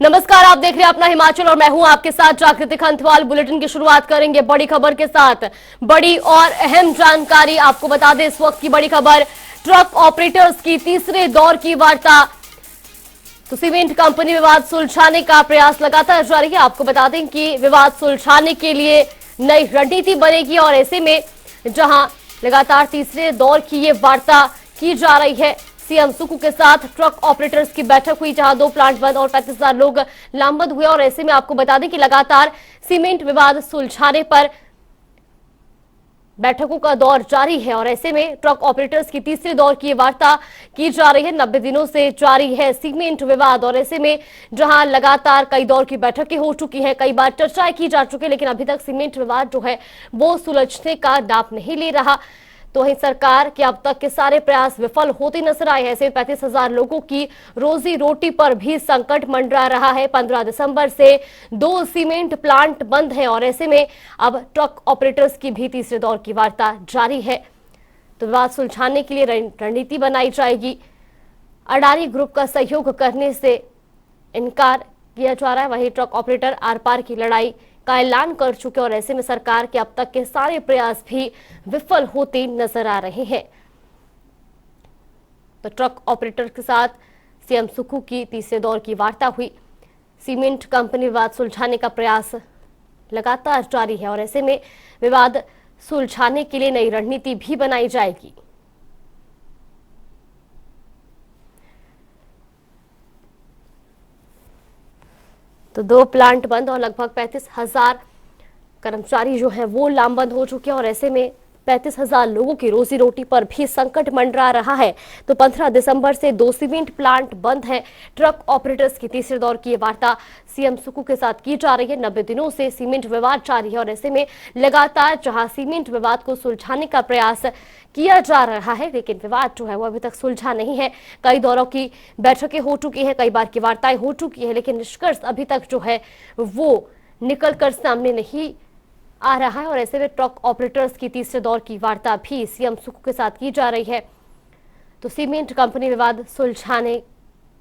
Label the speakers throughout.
Speaker 1: नमस्कार, आप देख रहे हैं अपना हिमाचल और मैं हूं आपके साथ जागृति खंथवाल। बुलेटिन की शुरुआत करेंगे बड़ी खबर के साथ। बड़ी और अहम जानकारी आपको बता दें, इस वक्त की बड़ी खबर, ट्रक ऑपरेटर्स की तीसरे दौर की वार्ता। तो सीमेंट कंपनी विवाद सुलझाने का प्रयास लगातार जारी है। आपको बता दें कि विवाद सुलझाने के लिए नई रणनीति बनेगी और ऐसे में जहां लगातार तीसरे दौर की ये वार्ता की जा रही है, सीएम सुक्खू के साथ ट्रक ऑपरेटर्स की बैठक हुई जहां 2 प्लांट बंद और 35,000 लोग लामबंद हुए। और ऐसे में आपको बता दें कि लगातार सीमेंट विवाद सुलझाने पर बैठकों का दौर जारी है और ऐसे में ट्रक ऑपरेटर्स की तीसरे दौर की वार्ता की जा रही है। 90 दिनों से जारी है सीमेंट विवाद और ऐसे में जहां लगातार कई दौर की बैठकें हो चुकी हैं, कई बार चर्चाएं की जा चुकी है, लेकिन अभी तक सीमेंट विवाद जो है वो सुलझने का नाम नहीं ले रहा। तो वहीं सरकार के अब तक के सारे प्रयास विफल होते नजर आए हैं। ऐसे 35,000 लोगों की रोजी रोटी पर भी संकट मंडरा रहा है। 15 दिसंबर से 2 सीमेंट प्लांट बंद है और ऐसे में अब ट्रक ऑपरेटर्स की भी तीसरे दौर की वार्ता जारी है। तो विवाद सुलझाने के लिए रणनीति बनाई जाएगी। अडानी ग्रुप का सहयोग करने से इनकार किया जा रहा है। वहीं ट्रक ऑपरेटर आर पार की लड़ाई का ऐलान कर चुके और ऐसे में सरकार के अब तक के सारे प्रयास भी विफल होते नजर आ रहे हैं। तो ट्रक ऑपरेटर के साथ सीएम सुक्खू की तीसरे दौर की वार्ता हुई। सीमेंट कंपनी विवाद सुलझाने का प्रयास लगातार जारी है और ऐसे में विवाद सुलझाने के लिए नई रणनीति भी बनाई जाएगी। तो 2 प्लांट बंद और लगभग 35,000 कर्मचारी जो है वो लामबंद हो चुके हैं और ऐसे में 35,000 लोगों की रोजी रोटी पर भी संकट मंडरा रहा है। तो 15 दिसंबर से 2 सीमेंट प्लांट बंद है। ट्रक ऑपरेटर्स की तीसरे दौर की वार्ता सीएम सुक्खू के साथ की जा रही है। 90 दिनों से सीमेंट विवाद जारी है और ऐसे में लगातार जहां सीमेंट विवाद को सुलझाने का प्रयास किया जा रहा है, लेकिन विवाद जो है वो अभी तक सुलझा नहीं है। कई दौरों की बैठकें हो चुकी है, कई बार की वार्ताएं हो चुकी है, लेकिन निष्कर्ष अभी तक जो है वो निकल कर सामने नहीं आ रहा है और ऐसे में ट्रक ऑपरेटर्स की तीसरे दौर की वार्ता भी सीएम सुक्खू के साथ की जा रही है। तो सीमेंट कंपनी विवाद सुलझाने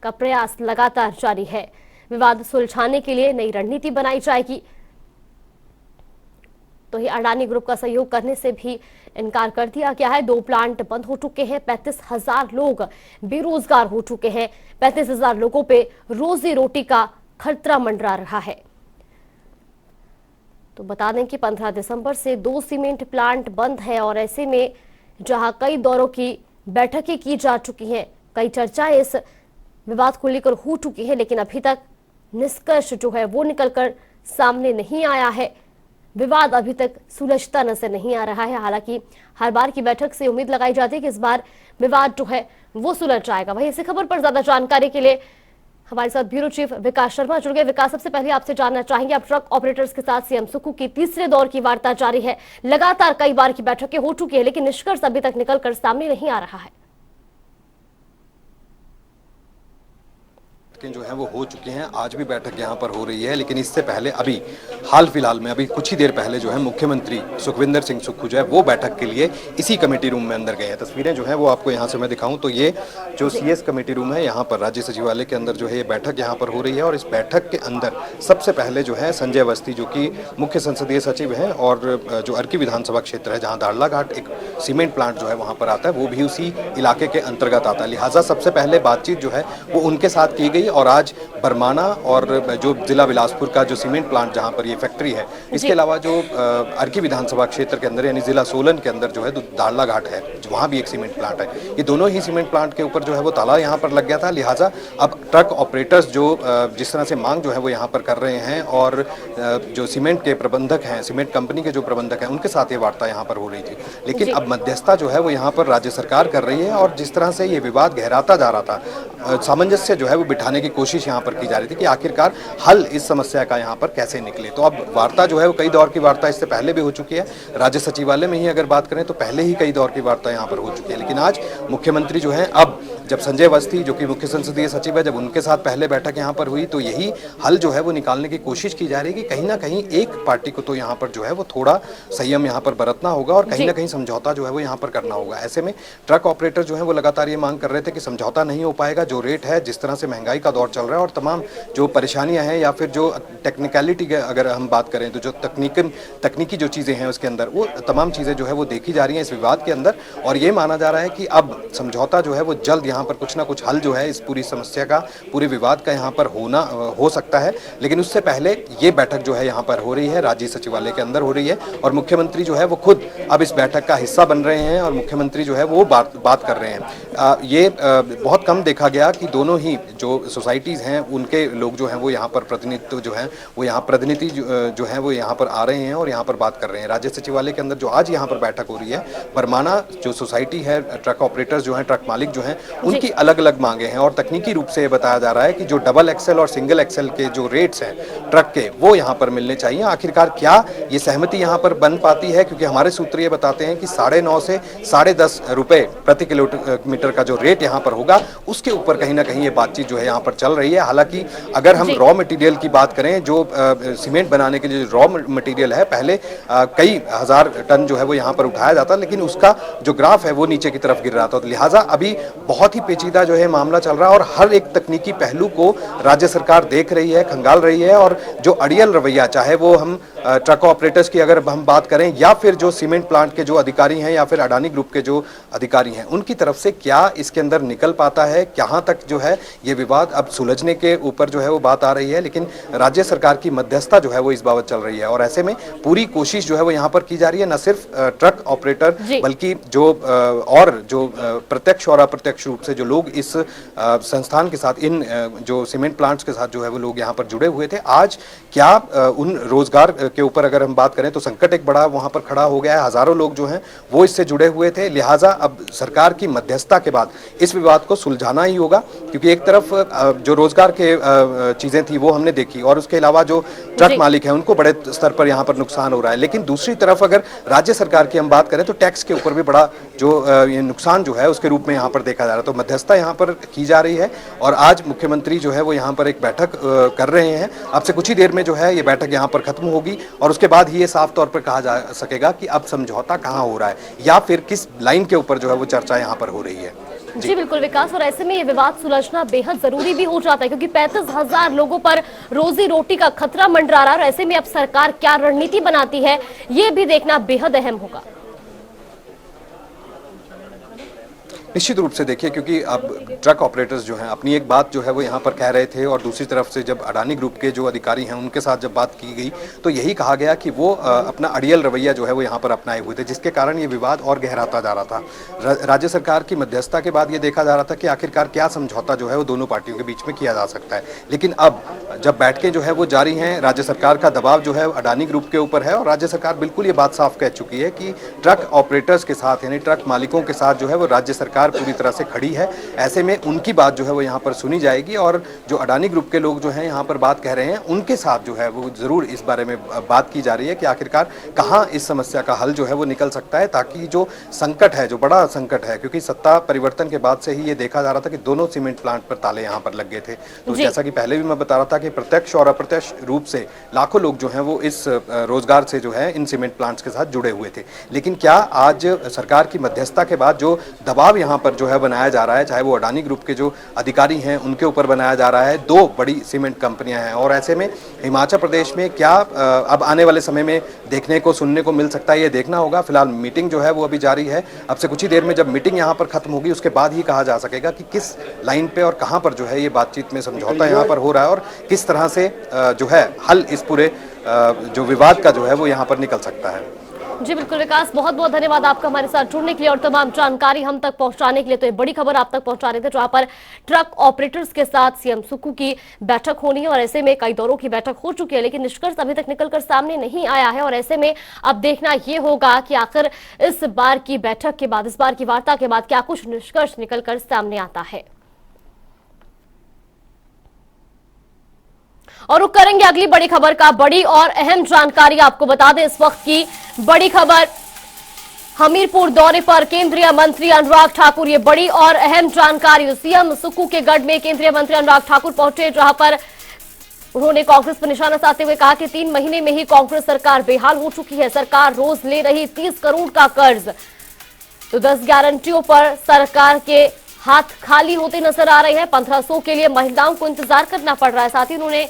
Speaker 1: का प्रयास लगातार जारी है। विवाद सुलझाने के लिए नई रणनीति बनाई जाएगी। तो ये अडानी ग्रुप का सहयोग करने से भी इनकार कर दिया गया है। 2 प्लांट बंद हो चुके हैं, 35,000 लोग बेरोजगार हो चुके हैं, 35,000 लोगों पे रोजी रोटी का खतरा मंडरा रहा है। तो बता दें कि 15 दिसंबर से 2 सीमेंट प्लांट बंद है और ऐसे में जहां कई दौरों की बैठकें की जा चुकी हैं, कई चर्चाएं इस विवाद को लेकर हो चुकी है, लेकिन अभी तक निष्कर्ष जो है वो निकलकर सामने नहीं आया है। विवाद अभी तक सुलझता नजर नहीं आ रहा है। हालांकि हर बार की बैठक से उम्मीद लगाई जाती है कि इस बार विवाद जो है वो सुलझ जाएगा। वहीं इसी खबर पर ज्यादा जानकारी के लिए हमारे साथ ब्यूरो चीफ विकास शर्मा जुड़ गए। विकास, सबसे पहले आपसे जानना चाहेंगे, अब ट्रक ऑपरेटर्स के साथ सीएम सुक्खू की तीसरे दौर की वार्ता जारी है। लगातार कई बार की बैठकें हो चुकी है, लेकिन निष्कर्ष अभी तक निकलकर सामने नहीं आ रहा है।
Speaker 2: जो है वो हो चुके हैं। आज भी बैठक यहाँ पर हो रही है, लेकिन इससे पहले अभी हाल फिलहाल में अभी कुछ ही देर पहले जो है मुख्यमंत्री सुखविंदर सिंह सुक्खू जो है वो बैठक के लिए इसी कमेटी रूम में अंदर गए हैं। तस्वीरें जो है वो आपको यहाँ से मैं दिखाऊं तो ये जो सीएस कमेटी रूम है, यहाँ पर राज्य सचिवालय के अंदर जो है ये बैठक यहाँ पर हो रही है। और इस बैठक के अंदर सबसे पहले जो है संजय अवस्थी जो कि मुख्य संसदीय सचिव हैं और जो अर्की विधानसभा क्षेत्र है जहाँ दाड़लाघाट एक सीमेंट प्लांट जो है वहाँ पर आता है, वो भी उसी इलाके के अंतर्गत आता है। लिहाजा सबसे पहले बातचीत जो है वो उनके साथ की गई और आज बरमाना और जो जिला बिलासपुर का जो सीमेंट प्लांट जहां पर ये फैक्ट्री है, इसके अलावा जो अर्की विधानसभा क्षेत्र के अंदर यानी जिला सोलन के अंदर जो है दाड़लाघाट है, वहां भी एक सीमेंट प्लांट है। ये दोनों ही सीमेंट प्लांट के ऊपर जो है वो ताला यहां पर लग गया था। लिहाजा अब ट्रक ऑपरेटर्स जो जिस तरह से मांग जो है वो यहाँ पर कर रहे हैं और जो सीमेंट के प्रबंधक हैं, सीमेंट कंपनी के जो प्रबंधक हैं, उनके साथ ये वार्ता यहाँ पर हो रही थी। लेकिन अब मध्यस्थता जो है वो यहाँ पर राज्य सरकार कर रही है और जिस तरह से ये विवाद गहराता जा रहा था, सामंजस्य जो है वो बिठाने की कोशिश यहाँ पर की जा रही थी कि आखिरकार हल इस समस्या का यहाँ पर कैसे निकले। तो अब वार्ता जो है वो कई दौर की वार्ता इससे पहले भी हो चुकी है। राज्य सचिवालय में ही अगर बात करें तो पहले ही कई दौर की वार्ता यहाँ पर हो चुकी है, लेकिन आज मुख्यमंत्री जो है अब जब संजय अवस्थी जो कि मुख्य संसदीय सचिव है, जब उनके साथ पहले बैठक यहाँ पर हुई तो यही हल जो है वो निकालने की कोशिश की जा रही है कि कहीं ना कहीं एक पार्टी को तो यहाँ पर जो है वो थोड़ा संयम यहाँ पर बरतना होगा और कहीं ना कहीं समझौता जो है वो यहाँ पर करना होगा। ऐसे में ट्रक ऑपरेटर जो है वो लगातार ये मांग कर रहे थे कि समझौता नहीं हो पाएगा, जो रेट है, जिस तरह से महंगाई का दौर चल रहा है और तमाम जो परेशानियां हैं या फिर जो टेक्निकलिटी की अगर हम बात करें तो जो तकनीकी जो चीज़ें हैं उसके अंदर वो तमाम चीज़ें जो है वो देखी जा रही हैं इस विवाद के अंदर। और ये माना जा रहा है कि अब समझौता जो है वो जल्द यहाँ पर कुछ ना कुछ हल जो है इस पूरी समस्या का, पूरे विवाद का यहाँ पर हो सकता है। लेकिन उससे पहले ये बैठक जो है यहाँ पर हो रही है, राज्य सचिवालय के अंदर हो रही है और मुख्यमंत्री जो है वो खुद अब इस बैठक का हिस्सा बन रहे हैं और मुख्यमंत्री जो है वो बात कर रहे हैं। ये बहुत कम देखा गया कि दोनों ही जो सोसाइटीज़ हैं उनके लोग जो हैं वो यहाँ पर प्रतिनिधित्व जो है वो यहाँ प्रतिनिधि जो है वो यहाँ पर आ रहे हैं और यहाँ पर बात कर रहे हैं। राज्य सचिवालय के अंदर जो आज यहाँ पर बैठक हो रही है, बरमाना जो सोसाइटी है, ट्रक ऑपरेटर्स जो हैं, ट्रक मालिक जो हैं, उनकी अलग अलग मांगे हैं और तकनीकी रूप से बताया जा रहा है कि जो डबल एक्सेल और सिंगल एक्सेल के जो रेट्स हैं ट्रक के वो यहाँ पर मिलने चाहिए। आखिरकार क्या ये सहमति यहाँ पर बन पाती है, क्योंकि हमारे सूत्र ये बताते हैं कि 9.5 से 10.5 रुपए प्रति किलोमीटर का जो रेट यहाँ पर होगा उसके ऊपर कहीं ना कहीं ये बातचीत जो है यहाँ पर चल रही है। हालांकि अगर हम रॉ मटेरियल की बात करें, जो सीमेंट बनाने के लिए रॉ मटेरियल है, पहले कई हजार टन जो है वो यहाँ पर उठाया जाता, लेकिन उसका जो ग्राफ है वो नीचे की तरफ गिर रहा था। तो लिहाजा अभी बहुत ही पेचीदा जो है मामला चल रहा है और हर एक तकनीकी पहलू को राज्य सरकार देख रही है, खंगाल रही है। और जो अड़ियल रवैया, चाहे वो हम ट्रक ऑपरेटर्स की अगर हम बात करें या फिर जो सीमेंट प्लांट के जो अधिकारी हैं या फिर अडानी ग्रुप के जो अधिकारी हैं, उनकी तरफ से क्या इसके अंदर निकल पाता है, कहां तक जो है ये विवाद अब सुलझने के ऊपर जो है वो बात आ रही है। लेकिन राज्य सरकार की मध्यस्थता जो है वो इस बाबत चल रही है और ऐसे में पूरी कोशिश जो है वो यहाँ पर की जा रही है, न सिर्फ ट्रक ऑपरेटर बल्कि जो और जो प्रत्यक्ष और अप्रत्यक्ष रूप से जो लोग इस संस्थान के साथ, इन जो सीमेंट प्लांट्स के साथ जो है वो लोग यहाँ पर जुड़े हुए थे। आज क्या उन रोजगार के ऊपर अगर हम बात करें तो संकट एक बड़ा वहां पर खड़ा हो गया है, हजारों लोग जो हैं वो इससे जुड़े हुए थे। लिहाजा अब सरकार की मध्यस्थता के बाद इस विवाद को सुलझाना ही होगा, क्योंकि एक तरफ जो रोजगार के चीजें थी वो हमने देखी और उसके अलावा जो ट्रक मालिक हैं उनको बड़े स्तर पर यहाँ पर नुकसान हो रहा है। लेकिन दूसरी तरफ अगर राज्य सरकार की हम बात करें तो टैक्स के ऊपर भी बड़ा जो ये नुकसान जो है उसके रूप में यहाँ पर देखा जा रहा है। तो मध्यस्थता यहाँ पर की जा रही है और आज मुख्यमंत्री जो है वो यहाँ पर एक बैठक कर रहे हैं। अब से कुछ ही देर में जो है ये बैठक यहाँ पर खत्म होगी और उसके बाद ही ये साफ तौर पर कहा जा सकेगा कि अब समझौता कहाँ हो रहा है या फिर किस लाइन के ऊपर जो है वो चर्चा यहाँ पर हो रही है।
Speaker 1: जी बिल्कुल विकास, और ऐसे में ये विवाद सुलझना बेहद जरूरी भी हो जाता है क्योंकि 35,000 लोगों पर रोजी रोटी का खतरा मंडरा रहा है और ऐसे में अब सरकार क्या रणनीति बनाती है ये भी देखना बेहद अहम होगा।
Speaker 2: निश्चित रूप से देखिए, क्योंकि अब ट्रक ऑपरेटर्स जो हैं अपनी एक बात जो है वो यहाँ पर कह रहे थे और दूसरी तरफ से जब अडानी ग्रुप के जो अधिकारी हैं उनके साथ जब बात की गई तो यही कहा गया कि वो अपना अड़ियल रवैया जो है वो यहाँ पर अपनाए हुए थे, जिसके कारण ये विवाद और गहराता जा रहा था। राज्य सरकार की मध्यस्थता के बाद ये देखा जा रहा था कि आखिरकार क्या समझौता जो है वो दोनों पार्टियों के बीच में किया जा सकता है। लेकिन अब जब बैठकें जो है वो जारी हैं, राज्य सरकार का दबाव जो है अडानी ग्रुप के ऊपर है और राज्य सरकार बिल्कुल ये बात साफ कह चुकी है कि ट्रक ऑपरेटर्स के साथ यानी ट्रक मालिकों के साथ जो है वो राज्य सरकार पूरी तरह से खड़ी है। ऐसे में उनकी बात जो है वो यहाँ पर सुनी जाएगी और जो अडानी ग्रुप के लोग जो हैं यहाँ पर बात कह रहे हैं उनके साथ जो है वो जरूर इस बारे में बात की जा रही है कि आखिरकार कहाँ इस समस्या का हल जो है वो निकल सकता है, ताकि जो संकट है, जो बड़ा संकट है, क्योंकि सत्ता परिवर्तन के बाद से ही ये देखा जा रहा था कि दोनों सीमेंट प्लांट पर ताले यहाँ पर लग गए थे। तो जैसा कि पहले भी मैं बता रहा था कि प्रत्यक्ष और अप्रत्यक्ष रूप से लाखों लोग जो हैं वो इस रोजगार से जो है इन सीमेंट प्लांट्स के साथ जुड़े हुए थे। लेकिन क्या आज सरकार की मध्यस्थता के बाद जो दबाव यहाँ पर जो है बनाया जा रहा है, चाहे वो अडानी ग्रुप के जो अधिकारी हैं उनके ऊपर बनाया जा रहा है, दो बड़ी सीमेंट कंपनियां हैं और ऐसे में हिमाचल प्रदेश में क्या अब आने वाले समय में देखने को सुनने को मिल सकता है ये देखना होगा। फिलहाल मीटिंग जो है वो अभी जारी है। अब से कुछ ही देर में जब मीटिंग यहाँ पर खत्म होगी उसके बाद ही कहा जा सकेगा कि किस लाइन पे और कहाँ पर जो है ये बातचीत में समझौता यहाँ पर हो रहा है और किस तरह से जो है हल इस पूरे जो विवाद का जो है वो यहाँ पर निकल सकता है।
Speaker 1: जी बिल्कुल विकास, बहुत बहुत धन्यवाद आपका हमारे साथ जुड़ने के लिए और तमाम जानकारी हम तक पहुंचाने के लिए। तो ये बड़ी खबर आप तक पहुंचा रहे थे जहां पर ट्रक ऑपरेटर्स के साथ सीएम सुक्खू की बैठक होनी है और ऐसे में कई दौरों की बैठक हो चुकी है लेकिन निष्कर्ष अभी तक निकलकर सामने नहीं आया है और ऐसे में अब देखना यह होगा कि आखिर इस बार की बैठक के बाद, इस बार की वार्ता के बाद क्या कुछ निष्कर्ष निकलकर सामने आता है। और रुक करेंगे अगली बड़ी खबर का। बड़ी और अहम जानकारी आपको बता दें, इस वक्त की बड़ी खबर हमीरपुर दौरे पर केंद्रीय मंत्री अनुराग ठाकुर। ये बड़ी और अहम जानकारी। सीएम सुक्खू के गढ़ में केंद्रीय मंत्री अनुराग ठाकुर पहुंचे, जहां पर उन्होंने कांग्रेस पर निशाना साधते हुए कहा कि 3 महीने में ही कांग्रेस सरकार बेहाल हो चुकी है। सरकार रोज ले रही 30 करोड़ का कर्ज, तो 10 गारंटियों पर सरकार के हाथ खाली होते नजर आ रहे हैं। 1500 के लिए महिलाओं को इंतजार करना पड़ रहा है। साथ ही उन्होंने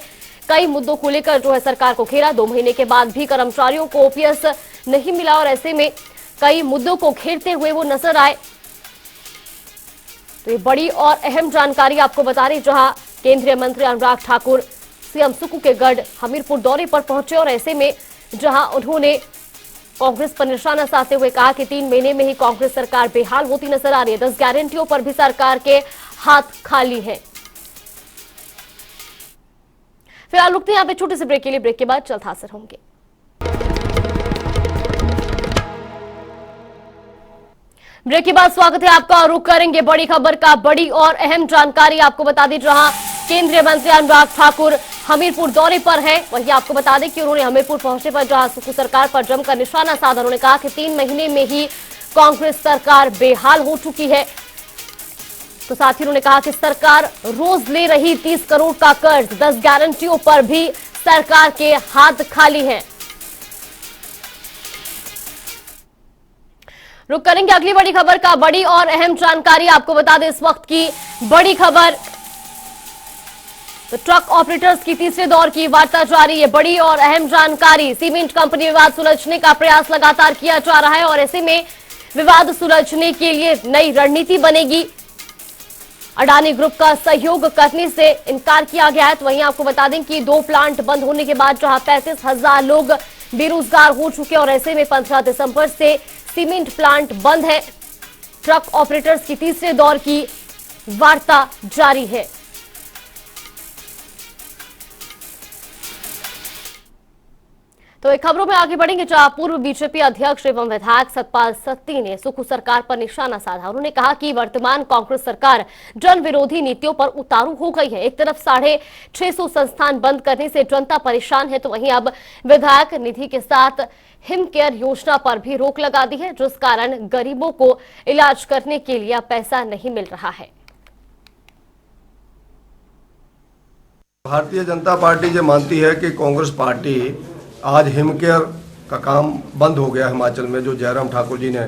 Speaker 1: कई मुद्दों को लेकर जो है सरकार को घेरा। 2 महीने के बाद भी कर्मचारियों को ओपीएस नहीं मिला और ऐसे में कई मुद्दों को घेरते हुए वो नजर आए। तो ये बड़ी और अहम जानकारी आपको बता रही, जहां केंद्रीय मंत्री अनुराग ठाकुर सीएम सुक्खू के गढ़ हमीरपुर दौरे पर पहुंचे और ऐसे में जहां उन्होंने कांग्रेस पर निशाना साधते हुए कहा कि 3 महीने में ही कांग्रेस सरकार बेहाल होती नजर आ रही है। 10 गारंटियों पर भी सरकार के हाथ खाली हैं। फिलहाल रुकते हैं यहाँ पे छोटे से ब्रेक के लिए। ब्रेक के बाद जल्द हाजिर होंगे। ब्रेक के बाद स्वागत है आपका और रुक करेंगे बड़ी खबर का। बड़ी और अहम जानकारी आपको बता दें, जहां केंद्रीय मंत्री अनुराग ठाकुर हमीरपुर दौरे पर है, वहीं आपको बता दें कि उन्होंने हमीरपुर पहुंचने पर जहां सुक्खू सरकार पर जमकर निशाना साधा। उन्होंने कहा कि 3 महीने में ही कांग्रेस सरकार बेहाल हो चुकी है। तो साथ ही उन्होंने कहा कि सरकार रोज ले रही 30 करोड़ का कर्ज, 10 गारंटियों पर भी सरकार के हाथ खाली हैं। रुक करेंगे अगली बड़ी खबर का। बड़ी और अहम जानकारी आपको बता दें, इस वक्त की बड़ी खबर, तो ट्रक ऑपरेटर्स की तीसरे दौर की वार्ता जारी है। बड़ी और अहम जानकारी, सीमेंट कंपनी विवाद सुलझने का प्रयास लगातार किया जा रहा है और ऐसे में विवाद सुलझने के लिए नई रणनीति बनेगी। अडानी ग्रुप का सहयोग करने से इनकार किया गया है। तो वहीं आपको बता दें कि 2 प्लांट बंद होने के बाद जहां 35,000 लोग बेरोजगार हो चुके और ऐसे में 15 दिसंबर से सीमेंट प्लांट बंद है। ट्रक ऑपरेटर्स की तीसरे दौर की वार्ता जारी है। तो एक खबरों में आगे बढ़ेंगे, जहां पूर्व बीजेपी अध्यक्ष एवं विधायक सतपाल सत्ती ने सुक्खू सरकार पर निशाना साधा। उन्होंने कहा कि वर्तमान कांग्रेस सरकार जन विरोधी नीतियों पर उतारू हो गई है। एक तरफ 650 संस्थान बंद करने से जनता परेशान है, तो वहीं अब विधायक निधि के साथ हिम केयर योजना पर भी रोक लगा दी है, जिस कारण गरीबों को इलाज करने के लिए पैसा नहीं मिल रहा है।
Speaker 3: भारतीय जनता पार्टी जो मानती है कि कांग्रेस पार्टी आज हिम केयर का काम बंद हो गया हिमाचल में, जो जयराम ठाकुर जी ने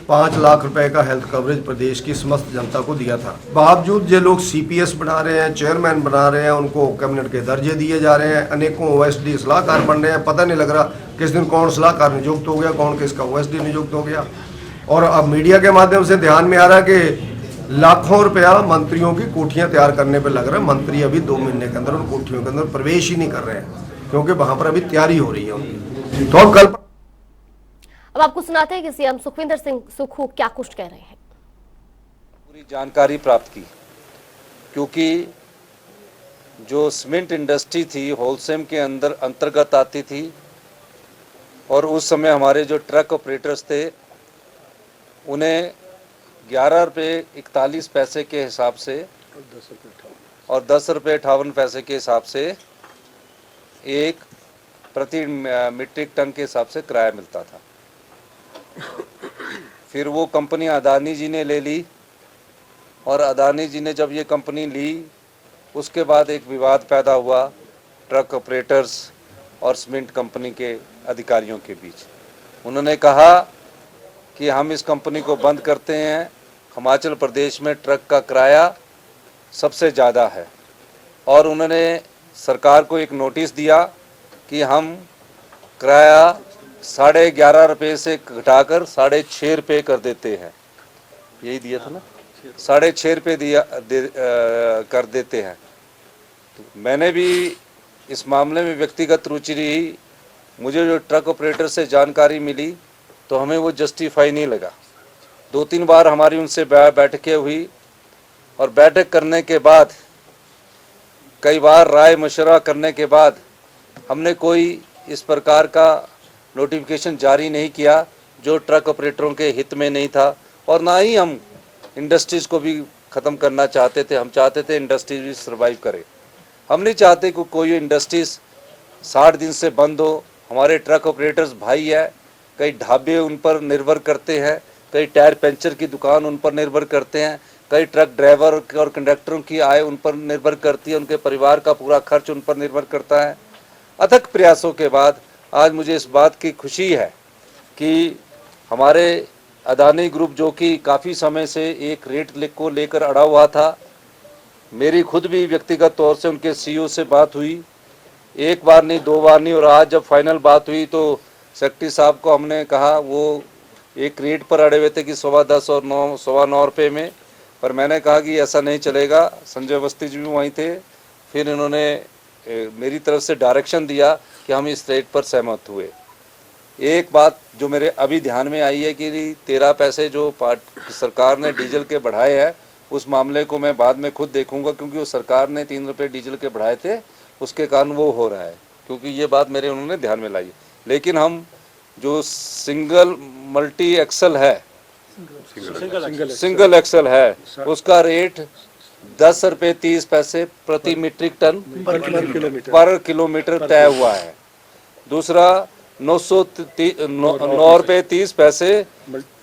Speaker 3: 5 लाख रुपए का हेल्थ कवरेज प्रदेश की समस्त जनता को दिया था, बावजूद जो लोग सीपीएस बना रहे हैं, चेयरमैन बना रहे हैं, उनको कैबिनेट के दर्जे दिए जा रहे हैं, अनेकों ओएसडी सलाहकार बन रहे हैं। पता नहीं लग रहा किस दिन कौन सलाहकार नियुक्त हो गया, कौन किसका ओएसडी नियुक्त हो गया। और अब मीडिया के माध्यम से ध्यान में आ रहा है कि लाखों रुपया मंत्रियों की कोठियाँ तैयार करने पर लग रहा है। मंत्री अभी 2 महीने के अंदर उन कोठियों के अंदर प्रवेश ही नहीं कर रहे हैं, क्योंकि वहां पर अभी तैयारी हो रही है उनकी। तो अब
Speaker 1: आपको सुनाते हैं कि सीएम सुखविंदर सिंह सुक्खू क्या कुछ कह रहे हैं।
Speaker 4: पूरी जानकारी प्राप्त की, क्योंकि जो सीमेंट इंडस्ट्री थी होलसेम के अंदर अंतर्गत आती थी और उस समय हमारे जो ट्रक ऑपरेटर्स थे उन्हें 11 रुपये 41 पैसे के हिसाब से और 10 रुपये 58 पैसे के हिसाब से एक प्रति मीट्रिक टन के हिसाब से किराया मिलता था। फिर वो कंपनी अडानी जी ने ले ली और अडानी जी ने जब ये कंपनी ली उसके बाद एक विवाद पैदा हुआ ट्रक ऑपरेटर्स और सीमेंट कंपनी के अधिकारियों के बीच। उन्होंने कहा कि हम इस कंपनी को बंद करते हैं। हिमाचल प्रदेश में ट्रक का किराया सबसे ज़्यादा है और उन्होंने सरकार को एक नोटिस दिया कि हम किराया 11.5 रुपये से घटाकर 6.5 रुपये कर देते हैं। यही दिया था ना, 6.5 रुपये कर देते हैं। तो मैंने भी इस मामले में व्यक्तिगत रुचि रही। मुझे जो ट्रक ऑपरेटर से जानकारी मिली तो हमें वो जस्टिफाई नहीं लगा। 2-3 बार हमारी उनसे बैठकें हुई और बैठक करने के बाद कई बार राय मशवरा करने के बाद हमने कोई इस प्रकार का नोटिफिकेशन जारी नहीं किया जो ट्रक ऑपरेटरों के हित में नहीं था, और ना ही हम इंडस्ट्रीज़ को भी ख़त्म करना चाहते थे। हम चाहते थे इंडस्ट्रीज भी सर्वाइव करे। हम नहीं चाहते कि कोई इंडस्ट्रीज़ 60 दिन से बंद हो। हमारे ट्रक ऑपरेटर्स भाई है, कई ढाबे उन पर निर्भर करते हैं, कई टायर पंचर की दुकान उन पर निर्भर करते हैं, कई ट्रक ड्राइवर और कंडक्टरों की आय उन पर निर्भर करती है, उनके परिवार का पूरा खर्च उन पर निर्भर करता है। अथक प्रयासों के बाद आज मुझे इस बात की खुशी है कि हमारे अदानी ग्रुप, जो कि काफ़ी समय से एक रेट को लेकर अड़ा हुआ था, मेरी खुद भी व्यक्तिगत तौर से उनके सीईओ से बात हुई, एक बार नहीं, दो बार नहीं, और आज जब फाइनल बात हुई तो सेक्रेटरी साहब को हमने कहा, वो एक रेट पर अड़े हुए थे कि 10.25 और 9 रुपये में, पर मैंने कहा कि ऐसा नहीं चलेगा। संजय अवस्थी जी भी वहीं थे, फिर इन्होंने मेरी तरफ से डायरेक्शन दिया कि हम इस रेट पर सहमत हुए। एक बात जो मेरे अभी ध्यान में आई है कि 13 पैसे जो सरकार ने डीजल के बढ़ाए हैं, उस मामले को मैं बाद में खुद देखूंगा, क्योंकि वो सरकार ने 3 रुपये डीजल के बढ़ाए थे, उसके कारण वो हो रहा है, क्योंकि ये बात मेरे उन्होंने ध्यान में लाई। लेकिन हम जो सिंगल मल्टी एक्सल है, सिंगल एक्सल है, उसका रेट 10 रुपये 30 पैसे प्रति मीट्रिक टन पर किलोमीटर तय हुआ है। दूसरा 9 रुपये 30 पैसे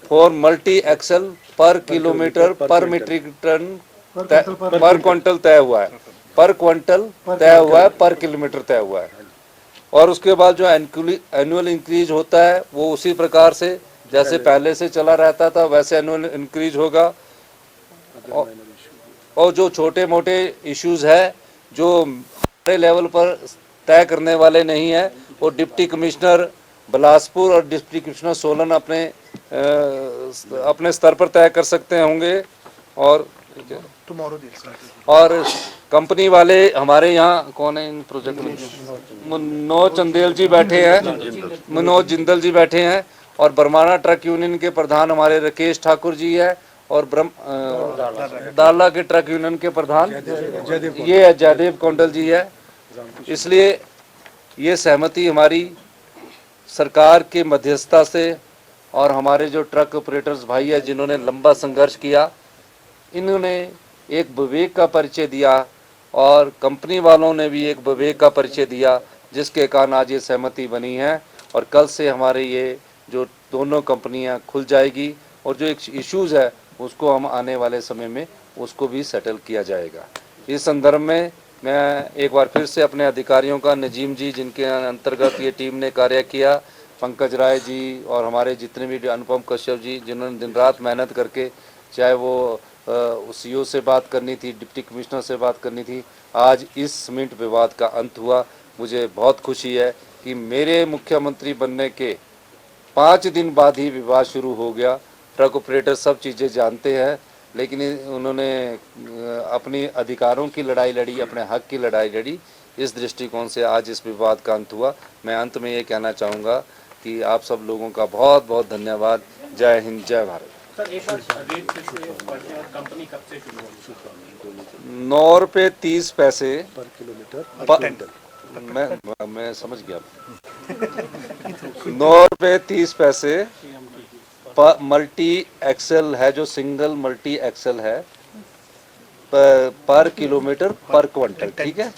Speaker 4: फॉर मल्टी एक्सल पर किलोमीटर पर मीट्रिक टन पर क्विंटल तय हुआ है, पर क्विंटल तय हुआ है, पर किलोमीटर तय हुआ है। और उसके बाद जो एनुअल इंक्रीज होता है वो उसी प्रकार से जैसे पहले से चला रहता था वैसे एनुअल इंक्रीज होगा। और जो छोटे मोटे इश्यूज है जो हमारे लेवल पर तय करने वाले नहीं है, वो डिप्टी कमिश्नर बिलासपुर और डिप्टी कमिश्नर सोलन अपने स्तर पर तय कर सकते होंगे। और कंपनी वाले हमारे यहाँ कौन है इन प्रोजेक्ट में, मनोज चंदेल जी बैठे हैं, मनोज जिंदल जी बैठे हैं, और बरमाना ट्रक यूनियन के प्रधान हमारे राकेश ठाकुर जी है, और दाला के ट्रक यूनियन के प्रधान ये जयदेव कौंडल जी है। इसलिए ये सहमति हमारी सरकार के मध्यस्थता से और हमारे जो ट्रक ऑपरेटर्स भाई है जिन्होंने लंबा संघर्ष किया, इन्होंने एक विवेक का परिचय दिया और कंपनी वालों ने भी एक विवेक का परिचय दिया, जिसके कारण आज ये सहमति बनी है। और कल से हमारे ये जो दोनों कंपनियां खुल जाएगी और जो एक इश्यूज़ है उसको हम आने वाले समय में उसको भी सेटल किया जाएगा। इस संदर्भ में मैं एक बार फिर से अपने अधिकारियों का, नजीम जी जिनके अंतर्गत ये टीम ने कार्य किया, पंकज राय जी और हमारे जितने भी अनुपम कश्यप जी जिन्होंने दिन रात मेहनत करके, चाहे वो सीईओ से बात करनी थी, डिप्टी कमिश्नर से बात करनी थी, आज इस सीमेंट विवाद का अंत हुआ। मुझे बहुत खुशी है कि मेरे मुख्यमंत्री बनने के 5 दिन बाद ही विवाद शुरू हो गया। ट्रक ऑपरेटर सब चीज़ें जानते हैं, लेकिन उन्होंने अपनी अधिकारों की लड़ाई लड़ी, अपने हक की लड़ाई लड़ी। इस दृष्टिकोण से आज इस विवाद का अंत हुआ। मैं अंत में ये कहना चाहूँगा कि आप सब लोगों का बहुत बहुत धन्यवाद। जय हिंद, जय भारत। 9 रुपये 30 पैसे पर किलोमीटर, मैं समझ गया। 9 रुपये 30 पैसे पर मल्टी एक्सल है, जो सिंगल मल्टी एक्सल है, पर किलोमीटर पर क्विंटल, ठीक है।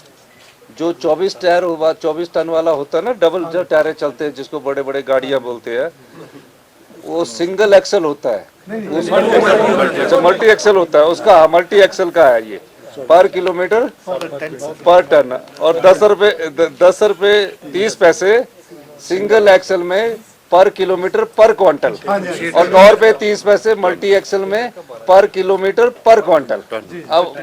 Speaker 4: जो 24 टायर 24 टन वाला होता है ना, डबल जो टायर चलते हैं जिसको बड़े बड़े गाड़ियां बोलते हैं, वो सिंगल एक्सल होता है, मल्टी एक्सल होता है उसका, मल्टी एक्सल का है ये, पर किलोमीटर पर टन। और 10 रुपये 30 पैसे सिंगल एक्सल में पर किलोमीटर पर क्विंटल, और 9 रुपये 30 पैसे मल्टी एक्सल में पर किलोमीटर पर क्विंटल। अब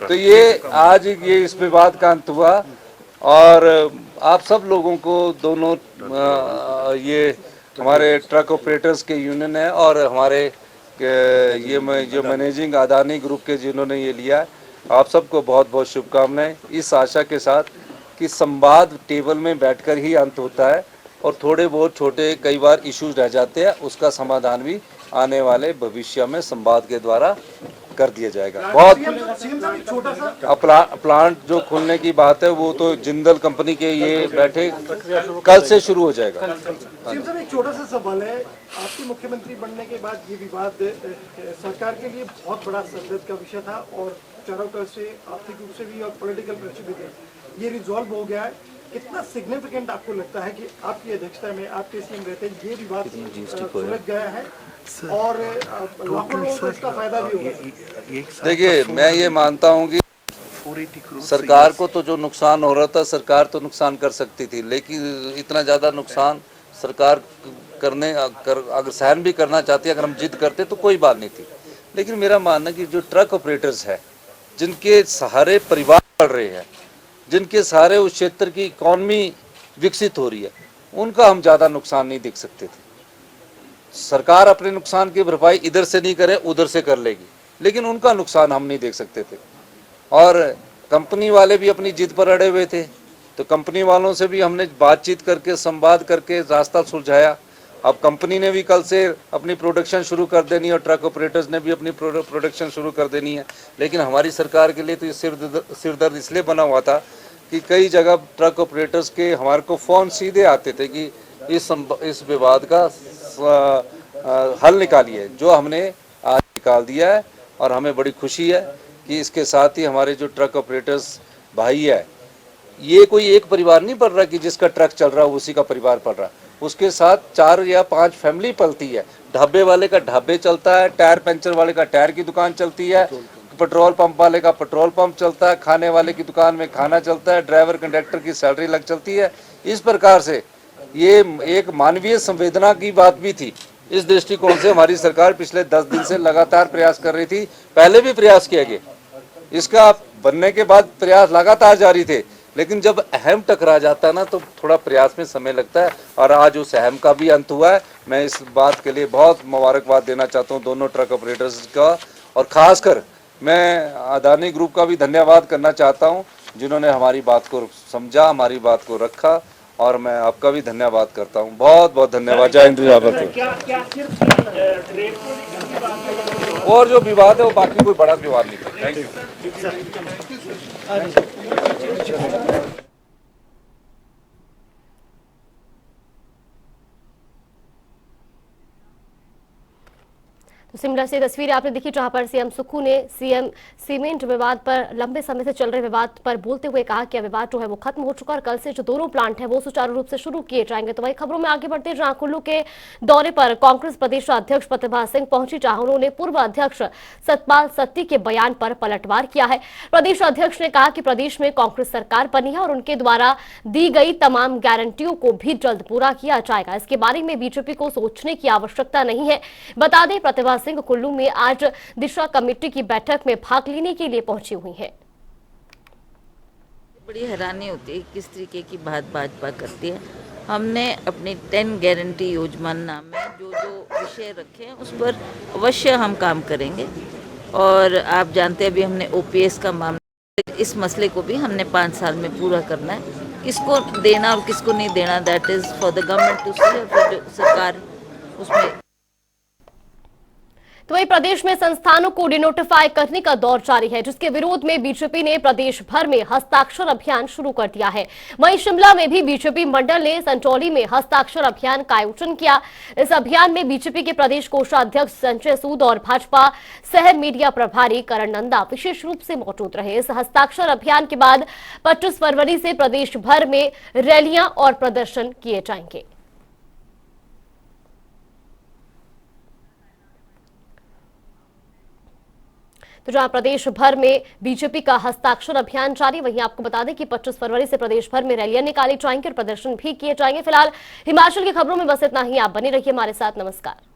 Speaker 4: तो ये आज ये इस विवाद का अंत हुआ। और आप सब लोगों को दोनों ये हमारे ट्रक ऑपरेटर्स के यूनियन है और हमारे ये जो मैनेजिंग अदानी ग्रुप के जिन्होंने ये लिया, आप सबको बहुत बहुत शुभकामनाएं, इस आशा के साथ कि संवाद टेबल में बैठकर ही अंत होता है और थोड़े बहुत छोटे कई बार इश्यूज रह जाते हैं, उसका समाधान भी आने वाले भविष्य में संवाद के द्वारा कर दिया जाएगा। बहुत प्लांट जो खुलने की बात है वो तो जिंदल कंपनी के ये बैठे कल से शुरू हो जाएगा।
Speaker 5: एक छोटा सा सवाल है, आपके मुख्यमंत्री बनने के बाद ये विवाद सरकार के लिए बहुत बड़ा सरदर्द का विषय था और चारों तरफ से आर्थिक रूप से भी और पॉलिटिकल प्रेशर भी था। ये रिजॉल्व हो गया है, कितना सिग्निफिकेंट आपको लगता है कि आपकी अध्यक्षता में आपके सीएम रहते ये विवाद सुलझ गया है और लाखों लोगों को इसका फायदा भी होगा?
Speaker 4: देखिए, मैं ये मानता हूँ कि सरकार को तो जो नुकसान हो रहा था, सरकार तो नुकसान कर सकती थी, लेकिन इतना ज़्यादा नुकसान सरकार अगर सहन भी करना चाहती है, अगर हम जिद करते तो कोई बात नहीं थी। लेकिन मेरा मानना कि जो ट्रक ऑपरेटर्स है, जिनके सहारे परिवार बढ़ रहे हैं, जिनके सहारे उस क्षेत्र की इकॉनमी विकसित हो रही है, उनका हम ज़्यादा नुकसान नहीं देख सकते थे। सरकार अपने नुकसान की भरपाई इधर से नहीं करे, उधर से कर लेगी, लेकिन उनका नुकसान हम नहीं देख सकते थे। और कंपनी वाले भी अपनी जिद पर अड़े हुए थे, तो कंपनी वालों से भी हमने बातचीत करके, संवाद करके रास्ता सुलझाया। अब कंपनी ने भी कल से अपनी प्रोडक्शन शुरू कर देनी है और ट्रक ऑपरेटर्स ने भी अपनी प्रोडक्शन शुरू कर देनी है। लेकिन हमारी सरकार के लिए तो ये सिरदर्द इसलिए बना हुआ था कि कई जगह ट्रक ऑपरेटर्स के हमारे को फ़ोन सीधे आते थे कि इस विवाद का हल निकालिए, जो हमने आज निकाल दिया है। और हमें बड़ी खुशी है कि इसके साथ ही हमारे जो ट्रक ऑपरेटर्स भाई है, ये कोई एक परिवार नहीं पल रहा कि जिसका ट्रक चल रहा है उसी का परिवार पल रहा, उसके साथ 4 या 5 फैमिली पलती है। ढाबे वाले का ढाबे चलता है, टायर पंचर वाले का टायर की दुकान चलती है, पेट्रोल पंप वाले का पेट्रोल पंप चलता है, खाने वाले की दुकान में खाना चलता है, ड्राइवर कंडक्टर की सैलरी लग चलती है। इस प्रकार से ये एक मानवीय संवेदना की बात भी थी। इस दृष्टिकोण से हमारी सरकार पिछले 10 दिन से लगातार प्रयास कर रही थी। पहले भी प्रयास किए गए, इसका बनने के बाद प्रयास लगातार जारी थे, लेकिन जब अहम टकरा जाता है ना तो थोड़ा प्रयास में समय लगता है। और आज उस अहम का भी अंत हुआ है। मैं इस बात के लिए बहुत मुबारकबाद देना चाहता हूँ दोनों ट्रक ऑपरेटर्स का, और खासकर मैं अदानी ग्रुप का भी धन्यवाद करना चाहता हूँ, जिन्होंने हमारी बात को समझा, हमारी बात को रखा, और मैं आपका भी धन्यवाद करता हूँ। बहुत बहुत धन्यवाद। जय हिंद, जय भारत। और जो विवाद है वो बाकी कोई बड़ा विवाद नहीं है। Thank you.
Speaker 1: तो शिमला से तस्वीरें आपने देखी, जहां पर सीएम सुक्खू ने सीएम सीमेंट विवाद पर, लंबे समय से चल रहे विवाद पर बोलते हुए कहा कि विवाद जो है वो खत्म हो चुका और कल से जो दोनों प्लांट है वो सुचारू रूप से शुरू किए जाएंगे। तो वही खबरों में आगे बढ़ते, जहां कुल्लू के दौरे पर कांग्रेस प्रदेश अध्यक्ष प्रतिभा सिंह पहुंची, जहां उन्होंने पूर्व अध्यक्ष सतपाल सत्ती के बयान पर पलटवार किया है। प्रदेश अध्यक्ष ने कहा कि प्रदेश में कांग्रेस सरकार बनी है और उनके द्वारा दी गई तमाम गारंटियों को भी जल्द पूरा किया जाएगा। इसके बारे में बीजेपी को सोचने की आवश्यकता नहीं है। बता दें, प्रतिभा सिंह कुल्लू में आज दिशा कमेटी की बैठक में भाग लेने के लिए पहुंची हुई है।
Speaker 6: बड़ी हैरानी होती है किस तरीके की बात भाजपा करती है। हमने अपनी 10 गारंटी योजना में जो जो विषय रखे हैं उस पर अवश्य हम काम करेंगे। और आप जानते हैं अभी हमने ओपीएस का मामला, इस मसले को भी हमने 5 साल में पूरा करना है। किसको देना और किसको नहीं देना, that is for the government to see, और फिर जो सरकार उसमें।
Speaker 1: तो वही प्रदेश में संस्थानों को डिनोटिफाई करने का दौर जारी है, जिसके विरोध में बीजेपी ने प्रदेश भर में हस्ताक्षर अभियान शुरू कर दिया है। वहीं शिमला में भी बीजेपी मंडल ने संचौली में हस्ताक्षर अभियान का आयोजन किया। इस अभियान में बीजेपी के प्रदेश कोषाध्यक्ष संजय सूद और भाजपा शहर मीडिया प्रभारी करण नंदा विशेष रूप से मौजूद रहे। इस हस्ताक्षर अभियान के बाद 25 फरवरी से प्रदेश भर में रैलियां और प्रदर्शन किए जाएंगे। तो जहां प्रदेश भर में बीजेपी का हस्ताक्षर अभियान जारी, वहीं आपको बता दें कि 25 फरवरी से प्रदेश भर में रैलियां निकाली जाएंगी और प्रदर्शन भी किए जाएंगे। फिलहाल हिमाचल की खबरों में बस इतना ही। आप बने रहिए हमारे साथ। नमस्कार।